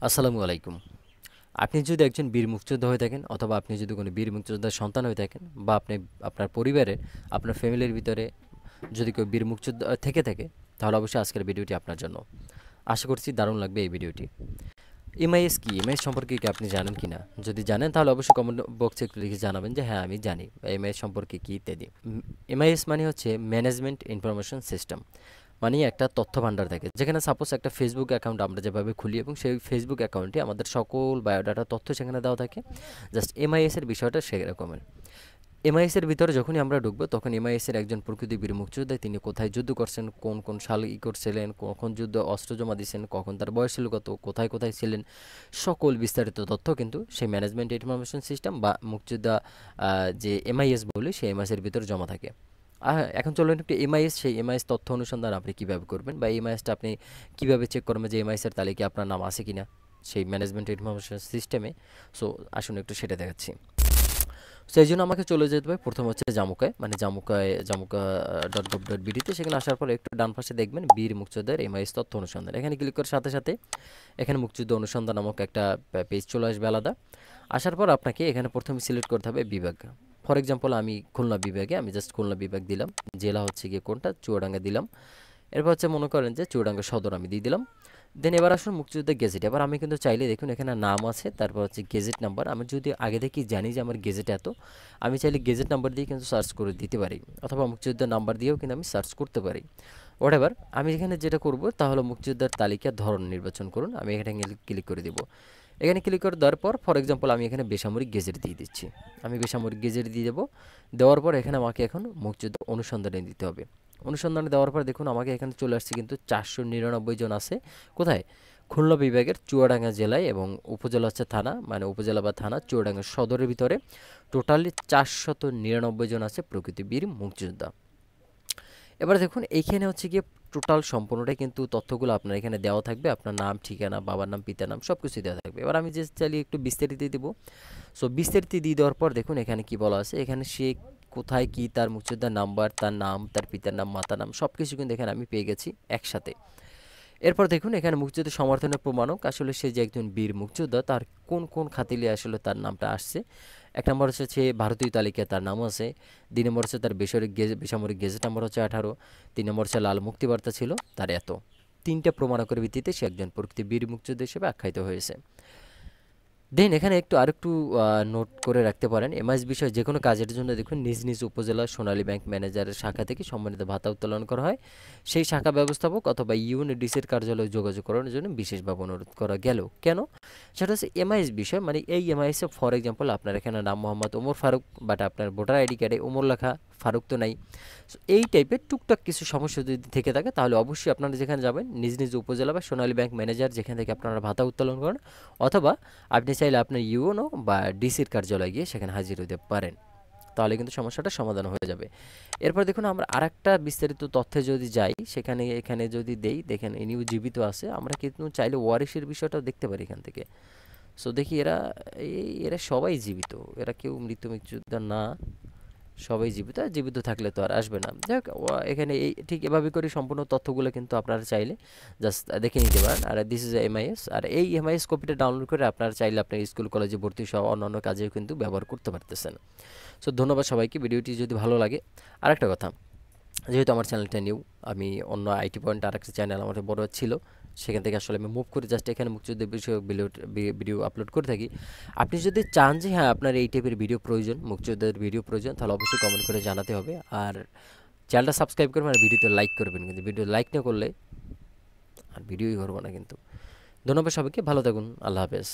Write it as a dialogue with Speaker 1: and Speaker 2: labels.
Speaker 1: আসসালামু আলাইকুম। আপনি যদি একজন বীর মুক্তিযোদ্ধা হয়ে থাকেন অথবা আপনি যদি কোনো বীর মুক্তিযোদ্ধার সন্তান হয়ে থাকেন বা আপনি আপনার পরিবারে আপনার ফ্যামিলির ভিতরে যদি কেউ বীর মুক্তিযোদ্ধা থেকে থাকে তাহলে অবশ্যই আজকের ভিডিওটি আপনার জন্য। আশা করছি দারুণ লাগবে এই ভিডিওটি। এমআইএস কি? এমআইএস সম্পর্কে কি আপনি জানেন কিনা? যদি জানেন তাহলে অবশ্যই কমেন্ট বক্সে একটু লিখে জানাবেন যে হ্যাঁ আমি জানি এমআইএস সম্পর্কে কি ইত্যাদি। এমআইএস মানে হচ্ছে ম্যানেজমেন্ট ইনফরমেশন সিস্টেম। মানে একটা তথ্য ভান্ডার থাকে যেখানে সাপোজ একটা ফেসবুক অ্যাকাউন্ট আমরা যেভাবে খুলি এবং সেই ফেসবুক অ্যাকাউন্টে আমাদের সকল বায়োডাটা তথ্য সেখানে দেওয়া থাকে। জাস্ট এমআইএস এর বিষয়টা সেরকমের। এমআইএস এর ভিতরে যখনই আমরা ঢুকবো তখন এমআইএস এর একজন প্রকৃতি বীর মুক্তিযোদ্ধা তিনি কোথায় যুদ্ধ করছেন, কোন কোন সালে করছিলেন, কখন যুদ্ধ অস্ত্র জমা দিয়েছেন, কখন তার বয়স ছিল কত, কোথায় কোথায় ছিলেন, সকল বিস্তারিত তথ্য কিন্তু সেই ম্যানেজমেন্ট ইনফরমেশন সিস্টেম বা মুক্তিযোদ্ধা যে এমআইএস বলি সেই এমআইএস এর ভিতরে জমা থাকে। এখন চলুন একটু এমআইএস, সেই এমআইএস তথ্য অনুসন্ধান আপনি কিভাবে করবেন বা এমআইএসটা আপনি কিভাবে চেক করবেন যে এমআইএস এর তালিকায় আপনার নাম আছে কিনা সেই ম্যানেজমেন্ট ইনফরমেশন সিস্টেমে। সো আসুন একটু সেটা দেখাচ্ছি। সো এই জন্য আমাকে চলে যেতে হবে প্রথম হচ্ছে জামুকায়, মানে জামুকা.gov.bd তে। সেখানে আসার পর একটু ডান পাশে দেখবেন বীর মুক্তিযোদ্ধার এমআইএস তথ্য অনুসন্ধান। এখানে ক্লিক করার সাথে সাথে এখানে মুক্তিযুদ্ধ অনুসন্ধান নামক একটা পেজ চলে আসবে আলাদা। আসার পর আপনাকে এখানে প্রথমে সিলেক্ট করতে হবে বিভাগ। ফর এক্সাম্পল আমি খুলনা বিভাগে, আমি জাস্ট খুলনা বিভাগ দিলাম। জেলা হচ্ছে গিয়ে কোনটা, চুয়াডাঙ্গা দিলাম। এরপর হচ্ছে মনে করেন যে চুয়াডাঙ্গা সদর আমি দিয়ে দিলাম। দেন এবার আসুন মুক্তিযুদ্ধের গেজেট। এবার আমি কিন্তু চাইলে দেখুন এখানে নাম আছে, তারপর হচ্ছে গেজেট নাম্বার। আমি যদি আগে থেকেই জানি যে আমার গেজেট এত, আমি চাইলে গেজেট নাম্বার দিয়ে কিন্তু সার্চ করে দিতে পারি, অথবা মুক্তিযোদ্ধার নাম্বার দিয়েও কিন্তু আমি সার্চ করতে পারি। হোয়াটএভার, আমি এখানে যেটা করব তাহলে মুক্তিযোদ্ধার তালিকার ধরন নির্বাচন করুন। আমি এখানে ক্লিক করে দিব। এখানে ক্লিক করে দেওয়ার পর ফর এক্সাম্পল আমি এখানে বেসামরিক গেজেট দিয়ে দিচ্ছি। আমি বেসামরিক গেজেট দিয়ে দেবো। দেওয়ার পর এখানে আমাকে এখন মুক্তিযুদ্ধ অনুসন্ধানে দিতে হবে। অনুসন্ধানে দেওয়ার পর দেখুন আমাকে এখানে চলে আসছে কিন্তু 499 জন আছে। কোথায়? খুলনা বিভাগের চুয়াডাঙ্গা জেলায়, এবং উপজেলা হচ্ছে থানা, মানে উপজেলা বা থানা চুয়াডাঙ্গা সদরের ভিতরে টোটালি 499 জন আছে প্রকৃতি বীর মুক্তিযোদ্ধা। এবার দেখুন এইখানে হচ্ছে গিয়ে টোটাল সম্পূর্ণটাই কিন্তু তথ্যগুলো আপনার এখানে দেওয়া থাকবে। আপনার নাম, ঠিকানা, বাবার নাম, পিতার নাম সব কিছুই দেওয়া থাকবে। এবার আমি যে চাইলে একটু বিস্তারিত দিব। সো বিস্তারিত দিয়ে দেওয়ার পর দেখুন এখানে কি বলা আছে, এখানে সে কোথায় কি, তার মুক্তিযোদ্ধার নাম্বার, তার নাম, তার পিতার নাম, মাতার নাম সব কিছু কিন্তু এখানে আমি পেয়ে গেছি একসাথে। এরপর দেখুন এখানে মুক্তিযুদ্ধ সমর্থনের প্রমাণক, আসলে সে যে একজন বীর মুক্তিযোদ্ধা তার কোন কোন খাতিলে আসলে তার নামটা আসছে। এক নম্বর হচ্ছে সে ভারতীয় তালিকায় তার নাম আছে। দুই নম্বর হচ্ছে তার বেসামরিক গেজেট নাম্বার হচ্ছে 18। তিন নম্বর হচ্ছে লাল মুক্তিবার্তা ছিল তার এত। তিনটা প্রমাণকের ভিত্তিতে সে একজন প্রকৃত বীর মুক্তিযোদ্ধা হিসেবে আখ্যায়িত হয়েছে। দেন এখানে একটু আরেকটু নোট করে রাখতে পারেন, এমআইএস বিষয়ে যে কোনো কাজের জন্য দেখুন নিজ নিজ উপজেলা সোনালী ব্যাংক ম্যানেজারের শাখা থেকে সম্মানিত ভাতা উত্তোলন করা হয়। সেই শাখা ব্যবস্থাপক অথবা ইউএনডিসির কার্যালয়ে যোগাযোগ করার জন্য বিশেষভাবে অনুরোধ করা গেল। কেন? সেটা হচ্ছে এমআইএস বিষয়, মানে এই এমআইএসে ফর এক্সাম্পল আপনার এখানে নাম মোহাম্মদ ওমর ফারুক, বাট আপনার ভোটার আইডি কার্ডে ওমর লেখা, ফারুক তো নাই। সো এই টাইপের টুকটাক কিছু সমস্যা যদি থেকে থাকে তাহলে অবশ্যই আপনারা যেখানে যাবেন নিজ নিজ উপজেলা বা সোনালী ব্যাংক ম্যানেজার যেখান থেকে আপনারা ভাতা উত্তোলন করেন, অথবা আপনি চাইলে আপনার ইউএনও বা ডিসির কার্যালয়ে গিয়ে সেখানে হাজির হতে পারেন। তাহলে কিন্তু সমস্যাটা সমাধান হয়ে যাবে। এরপর দেখুন আমরা আরেকটা বিস্তারিত তথ্যে যদি যাই, সেখানে এখানে যদি দেই, দেখেন ইনিও জীবিত আছে। আমরা কিন্তু চাইলে ওয়ারিশের বিষয়টাও দেখতে পারি এখান থেকে। সো দেখি এরা সবাই জীবিত, এরা কেউ মৃত্যু মুক্তিযোদ্ধা না, সবাই জীবিত। আর জীবিত থাকলে তো আর আসবে না। যাই হোক, এখানে এই ঠিক এভাবে করে সম্পূর্ণ তথ্যগুলো কিন্তু আপনারা চাইলে জাস্ট দেখে নিতে পারেন। আর দিস ইজ এমআইএস, আর এই এমআইএস কপিটা ডাউনলোড করে আপনারা চাইলে আপনার স্কুল কলেজে ভর্তি সহ অন্যান্য কাজেও কিন্তু ব্যবহার করতে পারতেছেন। সো ধন্যবাদ সবাইকে। ভিডিওটি যদি ভালো লাগে, আরেকটা কথা, যেহেতু আমার চ্যানেলটা নিউ, আমি অন্য আইটি পয়েন্ট আরেকটা চ্যানেল আমার বড় ছিল, সেখান থেকে আসলে আমি মুভ করে জাস্ট এখানে মুক্তিযুদ্ধের বিষয়ে ভিডিও আপলোড করে থাকি। আপনি যদি চান যে হ্যাঁ আপনার এই টাইপের ভিডিও প্রয়োজন, মুক্তিযুদ্ধের ভিডিও প্রয়োজন, তাহলে অবশ্যই কমেন্ট করে জানাতে হবে। আর চ্যানেলটা সাবস্ক্রাইব করবেন আর ভিডিওতে লাইক করবেন, কিন্তু ভিডিও লাইক না করলে আর ভিডিওই করবো না কিন্তু। ধন্যবাদ সবাইকে, ভালো থাকুন, আল্লাহ হাফেজ।